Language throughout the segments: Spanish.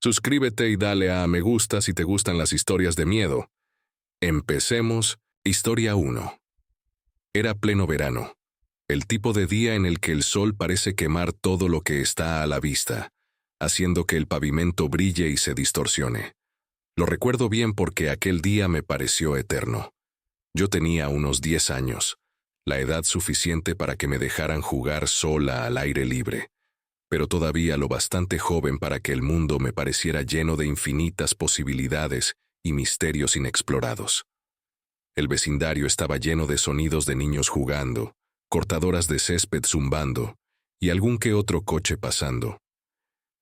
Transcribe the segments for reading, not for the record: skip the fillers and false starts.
Suscríbete y dale a me gusta si te gustan las historias de miedo. Empecemos. Historia 1. Era pleno verano. El tipo de día en el que el sol parece quemar todo lo que está a la vista, haciendo que el pavimento brille y se distorsione. Lo recuerdo bien porque aquel día me pareció eterno. Yo tenía unos 10 años, la edad suficiente para que me dejaran jugar sola al aire libre, pero todavía lo bastante joven para que el mundo me pareciera lleno de infinitas posibilidades y misterios inexplorados. El vecindario estaba lleno de sonidos de niños jugando, cortadoras de césped zumbando y algún que otro coche pasando.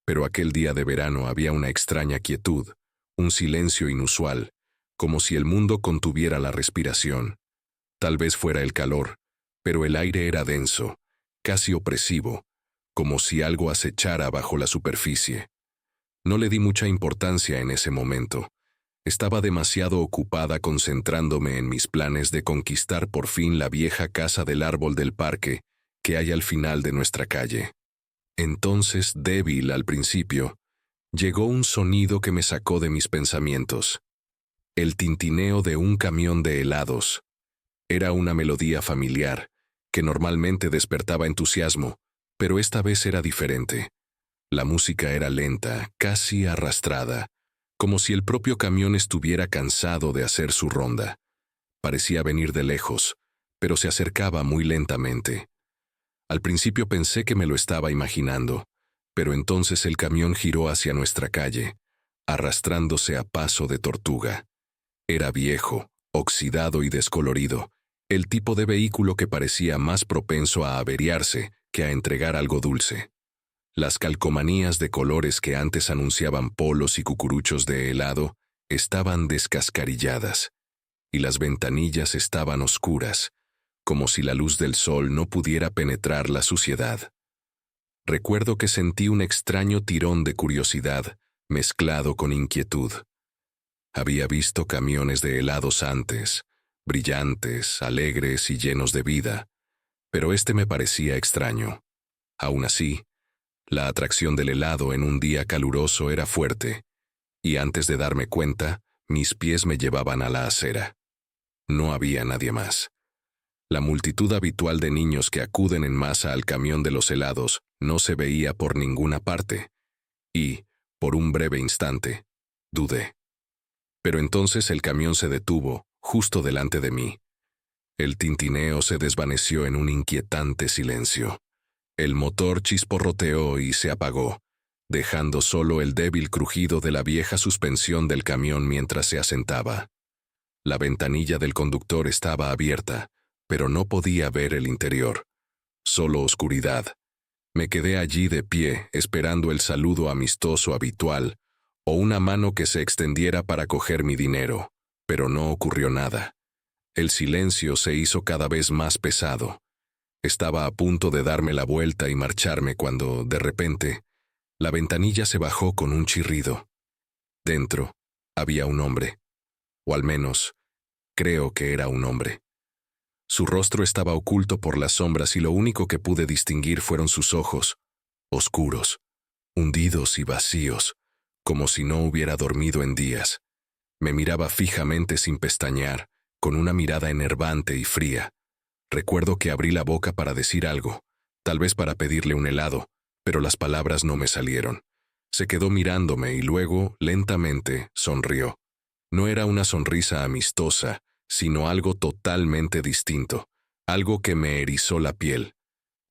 Pero aquel día de verano había una extraña quietud, un silencio inusual, como si el mundo contuviera la respiración. Tal vez fuera el calor, pero el aire era denso, casi opresivo, como si algo acechara bajo la superficie. No le di mucha importancia en ese momento. Estaba demasiado ocupada concentrándome en mis planes de conquistar por fin la vieja casa del árbol del parque que hay al final de nuestra calle. Entonces, débil al principio, llegó un sonido que me sacó de mis pensamientos. El tintineo de un camión de helados. Era una melodía familiar, que normalmente despertaba entusiasmo, pero esta vez era diferente. La música era lenta, casi arrastrada, como si el propio camión estuviera cansado de hacer su ronda. Parecía venir de lejos, pero se acercaba muy lentamente. Al principio pensé que me lo estaba imaginando, pero entonces el camión giró hacia nuestra calle, arrastrándose a paso de tortuga. Era viejo, oxidado y descolorido, el tipo de vehículo que parecía más propenso a averiarse que a entregar algo dulce. Las calcomanías de colores que antes anunciaban polos y cucuruchos de helado estaban descascarilladas, y las ventanillas estaban oscuras, como si la luz del sol no pudiera penetrar la suciedad. Recuerdo que sentí un extraño tirón de curiosidad, mezclado con inquietud. Había visto camiones de helados antes, brillantes, alegres y llenos de vida, pero este me parecía extraño. Aún así, la atracción del helado en un día caluroso era fuerte, y antes de darme cuenta, mis pies me llevaban a la acera. No había nadie más. La multitud habitual de niños que acuden en masa al camión de los helados no se veía por ninguna parte, y, por un breve instante, dudé. Pero entonces el camión se detuvo, justo delante de mí. El tintineo se desvaneció en un inquietante silencio. El motor chisporroteó y se apagó, dejando solo el débil crujido de la vieja suspensión del camión mientras se asentaba. La ventanilla del conductor estaba abierta, pero no podía ver el interior. Solo oscuridad. Me quedé allí de pie, esperando el saludo amistoso habitual, o una mano que se extendiera para coger mi dinero, pero no ocurrió nada. El silencio se hizo cada vez más pesado. Estaba a punto de darme la vuelta y marcharme cuando, de repente, la ventanilla se bajó con un chirrido. Dentro había un hombre, o al menos, creo que era un hombre. Su rostro estaba oculto por las sombras y lo único que pude distinguir fueron sus ojos, oscuros, hundidos y vacíos, como si no hubiera dormido en días. Me miraba fijamente sin pestañear, con una mirada enervante y fría. Recuerdo que abrí la boca para decir algo, tal vez para pedirle un helado, pero las palabras no me salieron. Se quedó mirándome y luego, lentamente, sonrió. No era una sonrisa amistosa, sino algo totalmente distinto, algo que me erizó la piel.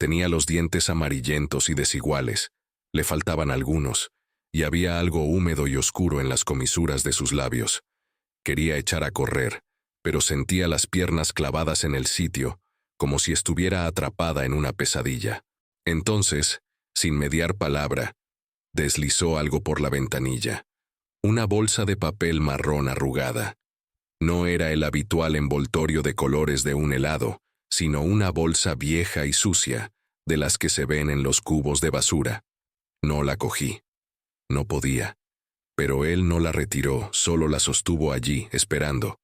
Tenía los dientes amarillentos y desiguales, le faltaban algunos, y había algo húmedo y oscuro en las comisuras de sus labios. Quería echar a correr, pero sentía las piernas clavadas en el sitio, como si estuviera atrapada en una pesadilla. Entonces, sin mediar palabra, deslizó algo por la ventanilla. Una bolsa de papel marrón arrugada. No era el habitual envoltorio de colores de un helado, sino una bolsa vieja y sucia, de las que se ven en los cubos de basura. No la cogí. No podía. Pero él no la retiró, solo la sostuvo allí, esperando.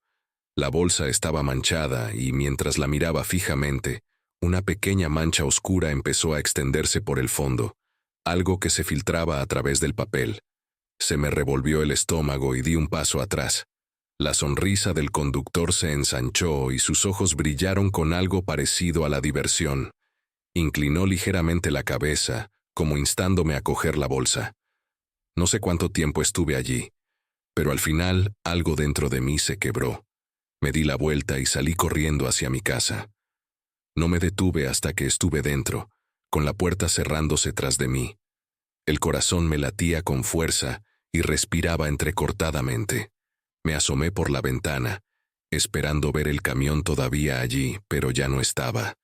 La bolsa estaba manchada y mientras la miraba fijamente, una pequeña mancha oscura empezó a extenderse por el fondo, algo que se filtraba a través del papel. Se me revolvió el estómago y di un paso atrás. La sonrisa del conductor se ensanchó y sus ojos brillaron con algo parecido a la diversión. Inclinó ligeramente la cabeza, como instándome a coger la bolsa. No sé cuánto tiempo estuve allí, pero al final algo dentro de mí se quebró. Me di la vuelta y salí corriendo hacia mi casa. No me detuve hasta que estuve dentro, con la puerta cerrándose tras de mí. El corazón me latía con fuerza y respiraba entrecortadamente. Me asomé por la ventana, esperando ver el camión todavía allí, pero ya no estaba.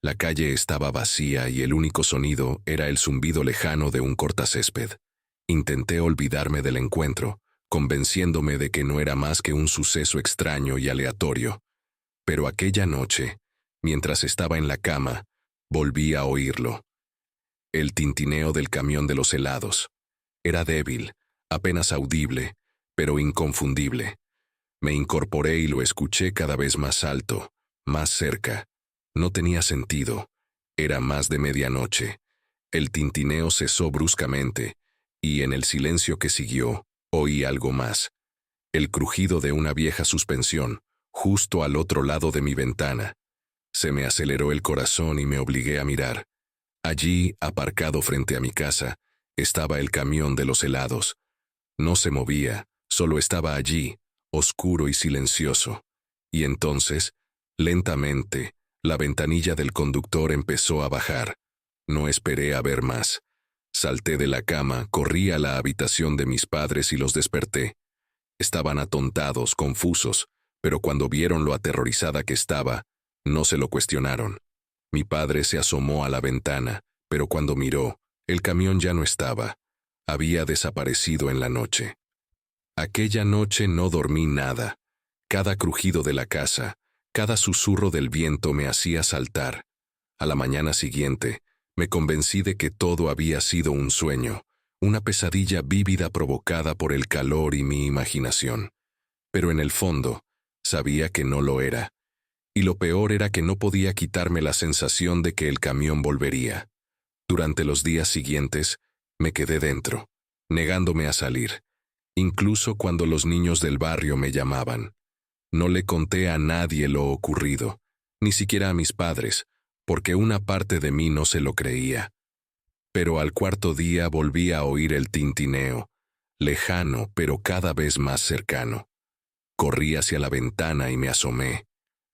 La calle estaba vacía y el único sonido era el zumbido lejano de un cortacésped. Intenté olvidarme del encuentro, convenciéndome de que no era más que un suceso extraño y aleatorio. Pero aquella noche, mientras estaba en la cama, volví a oírlo. El tintineo del camión de los helados. Era débil, apenas audible, pero inconfundible. Me incorporé y lo escuché cada vez más alto, más cerca. No tenía sentido. Era más de medianoche. El tintineo cesó bruscamente, y en el silencio que siguió, oí algo más. El crujido de una vieja suspensión, justo al otro lado de mi ventana. Se me aceleró el corazón y me obligué a mirar. Allí, aparcado frente a mi casa, estaba el camión de los helados. No se movía, solo estaba allí, oscuro y silencioso. Y entonces, lentamente, la ventanilla del conductor empezó a bajar. No esperé a ver más. Salté de la cama, corrí a la habitación de mis padres y los desperté. Estaban atontados, confusos, pero cuando vieron lo aterrorizada que estaba, no se lo cuestionaron. Mi padre se asomó a la ventana, pero cuando miró, el camión ya no estaba. Había desaparecido en la noche. Aquella noche no dormí nada. Cada crujido de la casa, cada susurro del viento me hacía saltar. A la mañana siguiente, me convencí de que todo había sido un sueño, una pesadilla vívida provocada por el calor y mi imaginación. Pero en el fondo, sabía que no lo era. Y lo peor era que no podía quitarme la sensación de que el camión volvería. Durante los días siguientes, me quedé dentro, negándome a salir, incluso cuando los niños del barrio me llamaban. No le conté a nadie lo ocurrido, ni siquiera a mis padres, porque una parte de mí no se lo creía. Pero al cuarto día volví a oír el tintineo, lejano pero cada vez más cercano. Corrí hacia la ventana y me asomé.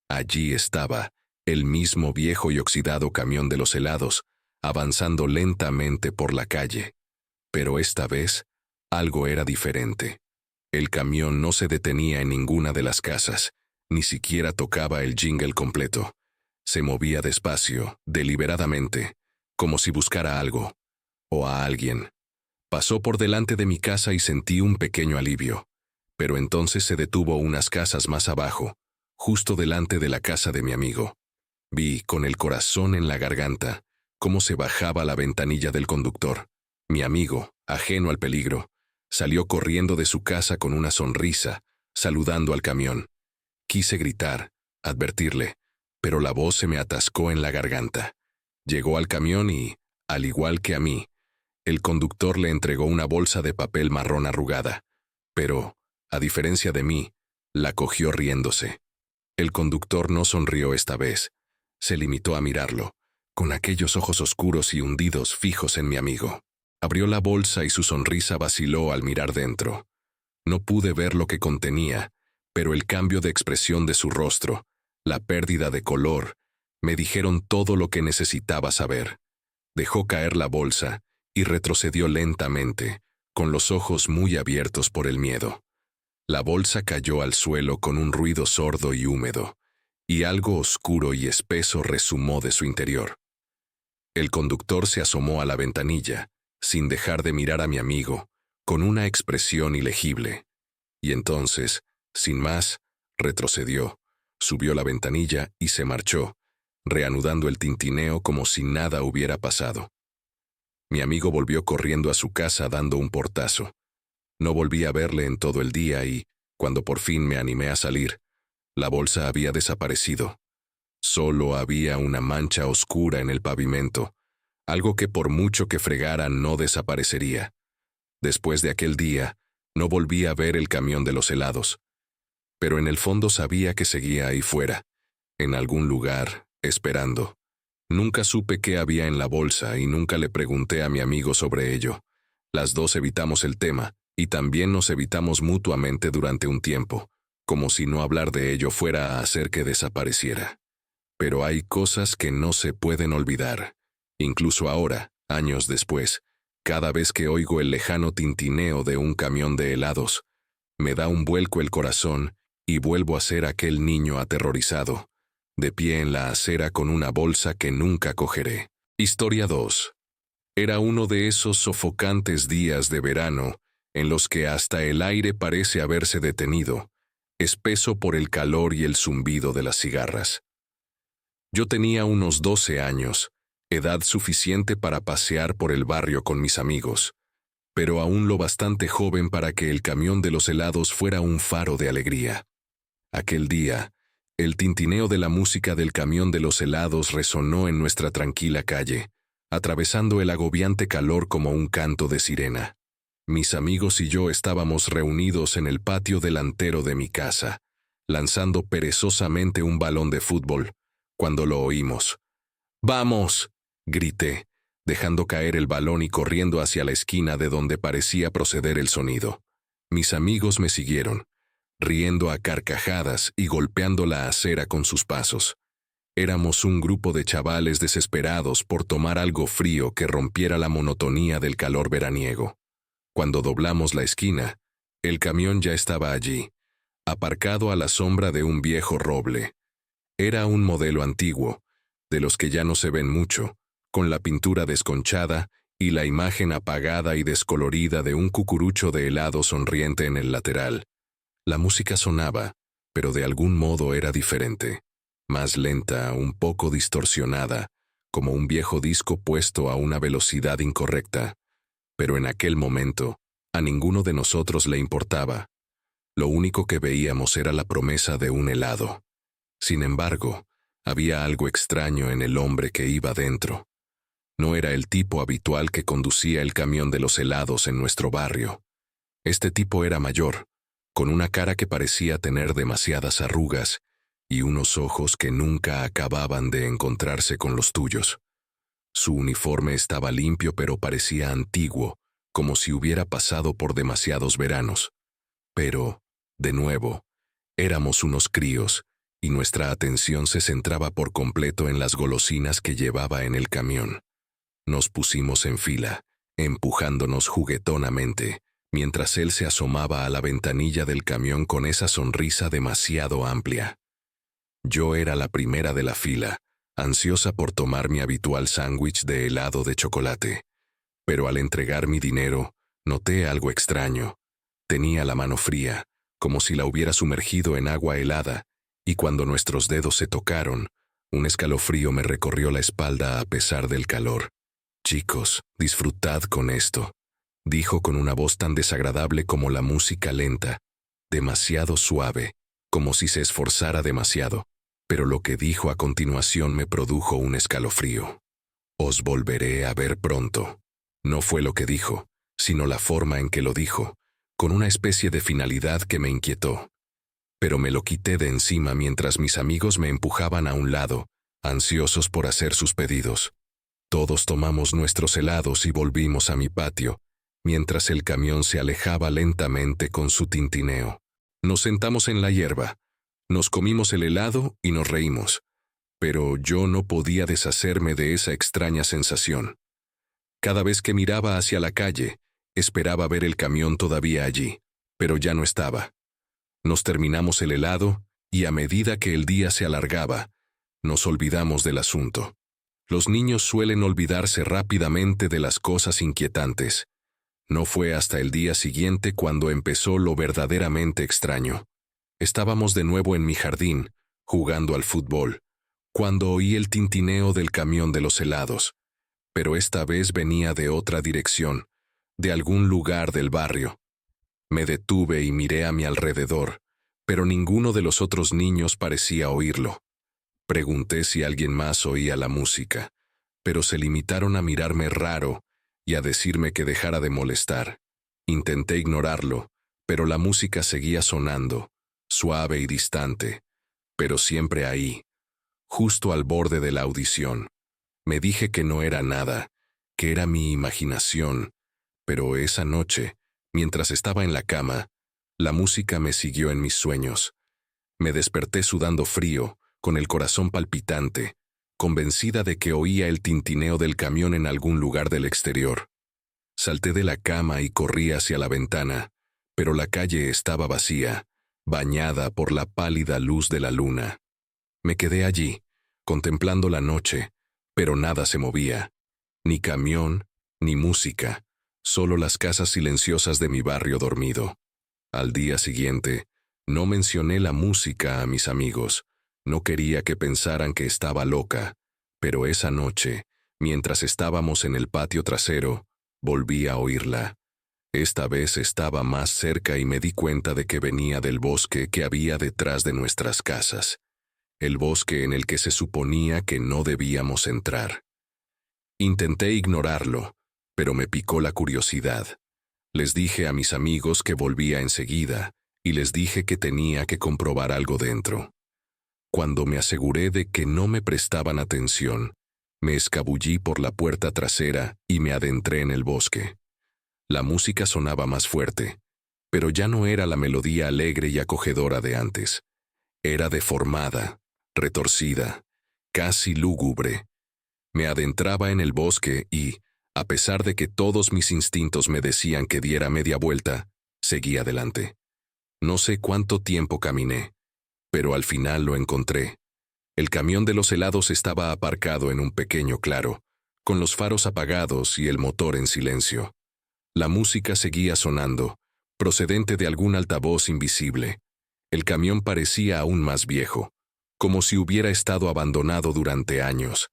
Allí estaba, el mismo viejo y oxidado camión de los helados, avanzando lentamente por la calle. Pero esta vez, algo era diferente. El camión no se detenía en ninguna de las casas, ni siquiera tocaba el jingle completo. Se movía despacio, deliberadamente, como si buscara algo, o a alguien. Pasó por delante de mi casa y sentí un pequeño alivio, pero entonces se detuvo unas casas más abajo, justo delante de la casa de mi amigo. Vi, con el corazón en la garganta, cómo se bajaba la ventanilla del conductor. Mi amigo, ajeno al peligro, salió corriendo de su casa con una sonrisa, saludando al camión. Quise gritar, advertirle, pero la voz se me atascó en la garganta. Llegó al camión y, al igual que a mí, el conductor le entregó una bolsa de papel marrón arrugada, pero, a diferencia de mí, la cogió riéndose. El conductor no sonrió esta vez, se limitó a mirarlo, con aquellos ojos oscuros y hundidos fijos en mi amigo. Abrió la bolsa y su sonrisa vaciló al mirar dentro. No pude ver lo que contenía, pero el cambio de expresión de su rostro, la pérdida de color, me dijeron todo lo que necesitaba saber. Dejó caer la bolsa y retrocedió lentamente, con los ojos muy abiertos por el miedo. La bolsa cayó al suelo con un ruido sordo y húmedo, y algo oscuro y espeso resumó de su interior. El conductor se asomó a la ventanilla, sin dejar de mirar a mi amigo, con una expresión ilegible. Y entonces, sin más, retrocedió, subió la ventanilla y se marchó, reanudando el tintineo como si nada hubiera pasado. Mi amigo volvió corriendo a su casa dando un portazo. No volví a verle en todo el día y, cuando por fin me animé a salir, la bolsa había desaparecido. Solo había una mancha oscura en el pavimento, algo que por mucho que fregara no desaparecería. Después de aquel día, no volví a ver el camión de los helados. Pero en el fondo sabía que seguía ahí fuera, en algún lugar, esperando. Nunca supe qué había en la bolsa y nunca le pregunté a mi amigo sobre ello. Las dos evitamos el tema, y también nos evitamos mutuamente durante un tiempo, como si no hablar de ello fuera a hacer que desapareciera. Pero hay cosas que no se pueden olvidar. Incluso ahora, años después, cada vez que oigo el lejano tintineo de un camión de helados, me da un vuelco el corazón y vuelvo a ser aquel niño aterrorizado, de pie en la acera con una bolsa que nunca cogeré. Historia 2. Era uno de esos sofocantes días de verano en los que hasta el aire parece haberse detenido, espeso por el calor y el zumbido de las cigarras. Yo tenía unos 12 años, edad suficiente para pasear por el barrio con mis amigos, pero aún lo bastante joven para que el camión de los helados fuera un faro de alegría. Aquel día, el tintineo de la música del camión de los helados resonó en nuestra tranquila calle, atravesando el agobiante calor como un canto de sirena. Mis amigos y yo estábamos reunidos en el patio delantero de mi casa, lanzando perezosamente un balón de fútbol, cuando lo oímos. ¡Vamos!, grité, dejando caer el balón y corriendo hacia la esquina de donde parecía proceder el sonido. Mis amigos me siguieron, riendo a carcajadas y golpeando la acera con sus pasos. Éramos un grupo de chavales desesperados por tomar algo frío que rompiera la monotonía del calor veraniego. Cuando doblamos la esquina, el camión ya estaba allí, aparcado a la sombra de un viejo roble. Era un modelo antiguo, de los que ya no se ven mucho, con la pintura desconchada y la imagen apagada y descolorida de un cucurucho de helado sonriente en el lateral. La música sonaba, pero de algún modo era diferente, más lenta, un poco distorsionada, como un viejo disco puesto a una velocidad incorrecta. Pero en aquel momento, a ninguno de nosotros le importaba. Lo único que veíamos era la promesa de un helado. Sin embargo, había algo extraño en el hombre que iba dentro. No era el tipo habitual que conducía el camión de los helados en nuestro barrio. Este tipo era mayor, con una cara que parecía tener demasiadas arrugas y unos ojos que nunca acababan de encontrarse con los tuyos. Su uniforme estaba limpio pero parecía antiguo, como si hubiera pasado por demasiados veranos. Pero, de nuevo, éramos unos críos, y nuestra atención se centraba por completo en las golosinas que llevaba en el camión. Nos pusimos en fila, empujándonos juguetonamente, mientras él se asomaba a la ventanilla del camión con esa sonrisa demasiado amplia. Yo era la primera de la fila, ansiosa por tomar mi habitual sándwich de helado de chocolate. Pero al entregar mi dinero, noté algo extraño. Tenía la mano fría, como si la hubiera sumergido en agua helada, y cuando nuestros dedos se tocaron, un escalofrío me recorrió la espalda a pesar del calor. «Chicos, disfrutad con esto», dijo con una voz tan desagradable como la música lenta, demasiado suave, como si se esforzara demasiado. Pero lo que dijo a continuación me produjo un escalofrío. «Os volveré a ver pronto». No fue lo que dijo, sino la forma en que lo dijo, con una especie de finalidad que me inquietó. Pero me lo quité de encima mientras mis amigos me empujaban a un lado, ansiosos por hacer sus pedidos. Todos tomamos nuestros helados y volvimos a mi patio, mientras el camión se alejaba lentamente con su tintineo. Nos sentamos en la hierba, nos comimos el helado y nos reímos, pero yo no podía deshacerme de esa extraña sensación. Cada vez que miraba hacia la calle, esperaba ver el camión todavía allí, pero ya no estaba. Nos terminamos el helado y a medida que el día se alargaba, nos olvidamos del asunto. Los niños suelen olvidarse rápidamente de las cosas inquietantes. No fue hasta el día siguiente cuando empezó lo verdaderamente extraño. Estábamos de nuevo en mi jardín, jugando al fútbol, cuando oí el tintineo del camión de los helados. Pero esta vez venía de otra dirección, de algún lugar del barrio. Me detuve y miré a mi alrededor, pero ninguno de los otros niños parecía oírlo. Pregunté si alguien más oía la música, pero se limitaron a mirarme raro y a decirme que dejara de molestar. Intenté ignorarlo, pero la música seguía sonando, suave y distante, pero siempre ahí, justo al borde de la audición. Me dije que no era nada, que era mi imaginación, pero esa noche, mientras estaba en la cama, la música me siguió en mis sueños. Me desperté sudando frío, con el corazón palpitante, convencida de que oía el tintineo del camión en algún lugar del exterior. Salté de la cama y corrí hacia la ventana, pero la calle estaba vacía, bañada por la pálida luz de la luna. Me quedé allí, contemplando la noche, pero nada se movía. Ni camión, ni música, solo las casas silenciosas de mi barrio dormido. Al día siguiente, no mencioné la música a mis amigos. No quería que pensaran que estaba loca, pero esa noche, mientras estábamos en el patio trasero, volví a oírla. Esta vez estaba más cerca y me di cuenta de que venía del bosque que había detrás de nuestras casas. El bosque en el que se suponía que no debíamos entrar. Intenté ignorarlo, pero me picó la curiosidad. Les dije a mis amigos que volvía enseguida, y les dije que tenía que comprobar algo dentro. Cuando me aseguré de que no me prestaban atención, me escabullí por la puerta trasera y me adentré en el bosque. La música sonaba más fuerte, pero ya no era la melodía alegre y acogedora de antes. Era deformada, retorcida, casi lúgubre. Me adentraba en el bosque y, a pesar de que todos mis instintos me decían que diera media vuelta, seguí adelante. No sé cuánto tiempo caminé, pero al final lo encontré. El camión de los helados estaba aparcado en un pequeño claro, con los faros apagados y el motor en silencio. La música seguía sonando, procedente de algún altavoz invisible. El camión parecía aún más viejo, como si hubiera estado abandonado durante años.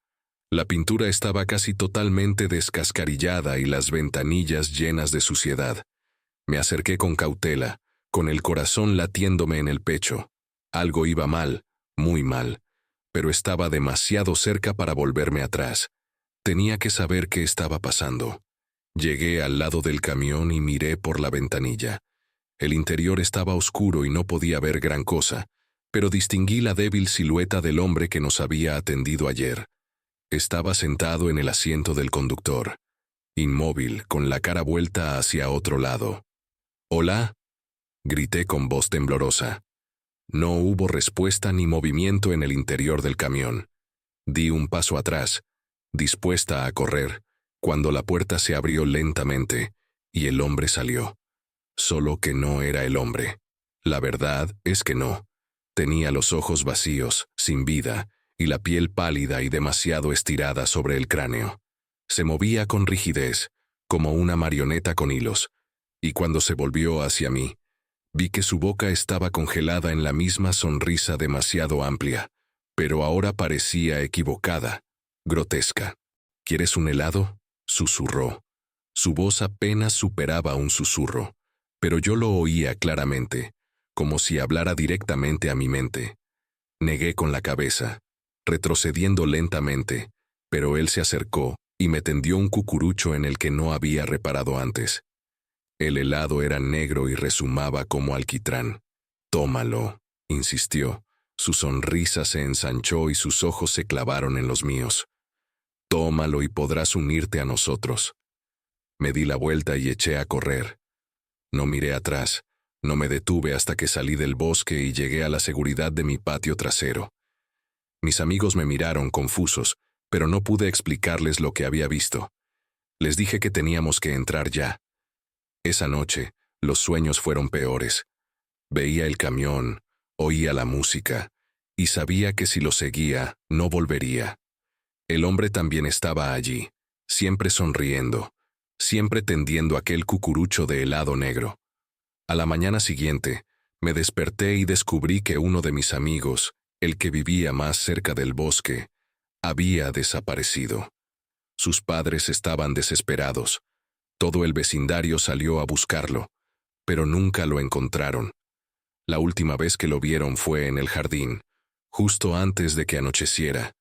La pintura estaba casi totalmente descascarillada y las ventanillas llenas de suciedad. Me acerqué con cautela, con el corazón latiéndome en el pecho. Algo iba mal, muy mal, pero estaba demasiado cerca para volverme atrás. Tenía que saber qué estaba pasando. Llegué al lado del camión y miré por la ventanilla. El interior estaba oscuro y no podía ver gran cosa, pero distinguí la débil silueta del hombre que nos había atendido ayer. Estaba sentado en el asiento del conductor, inmóvil, con la cara vuelta hacia otro lado. «¿Hola?», grité con voz temblorosa. No hubo respuesta ni movimiento en el interior del camión. Di un paso atrás, dispuesta a correr, cuando la puerta se abrió lentamente y el hombre salió. Solo que no era el hombre. La verdad es que no. Tenía los ojos vacíos, sin vida, y la piel pálida y demasiado estirada sobre el cráneo. Se movía con rigidez, como una marioneta con hilos, y cuando se volvió hacia mí, vi que su boca estaba congelada en la misma sonrisa demasiado amplia, pero ahora parecía equivocada, grotesca. «¿Quieres un helado?», susurró. Su voz apenas superaba un susurro, pero yo lo oía claramente, como si hablara directamente a mi mente. Negué con la cabeza, retrocediendo lentamente, pero él se acercó y me tendió un cucurucho en el que no había reparado antes. El helado era negro y rezumaba como alquitrán. «Tómalo», insistió. Su sonrisa se ensanchó y sus ojos se clavaron en los míos. «Tómalo y podrás unirte a nosotros». Me di la vuelta y eché a correr. No miré atrás, no me detuve hasta que salí del bosque y llegué a la seguridad de mi patio trasero. Mis amigos me miraron confusos, pero no pude explicarles lo que había visto. Les dije que teníamos que entrar ya. Esa noche, los sueños fueron peores. Veía el camión, oía la música, y sabía que si lo seguía, no volvería. El hombre también estaba allí, siempre sonriendo, siempre tendiendo aquel cucurucho de helado negro. A la mañana siguiente, me desperté y descubrí que uno de mis amigos, el que vivía más cerca del bosque, había desaparecido. Sus padres estaban desesperados. Todo el vecindario salió a buscarlo, pero nunca lo encontraron. La última vez que lo vieron fue en el jardín, justo antes de que anocheciera,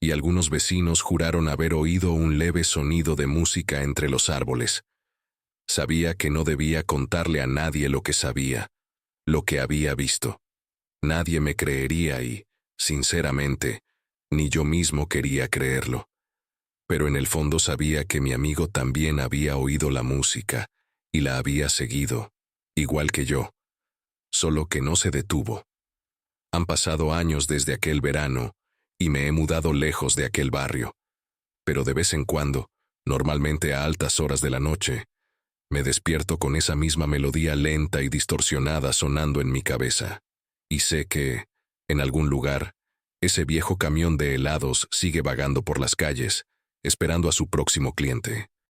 y algunos vecinos juraron haber oído un leve sonido de música entre los árboles. Sabía que no debía contarle a nadie lo que sabía, lo que había visto. Nadie me creería y, sinceramente, ni yo mismo quería creerlo. Pero en el fondo sabía que mi amigo también había oído la música y la había seguido, igual que yo, solo que no se detuvo. Han pasado años desde aquel verano y me he mudado lejos de aquel barrio, pero de vez en cuando, normalmente a altas horas de la noche, me despierto con esa misma melodía lenta y distorsionada sonando en mi cabeza, y sé que, en algún lugar, ese viejo camión de helados sigue vagando por las calles, esperando a su próximo cliente.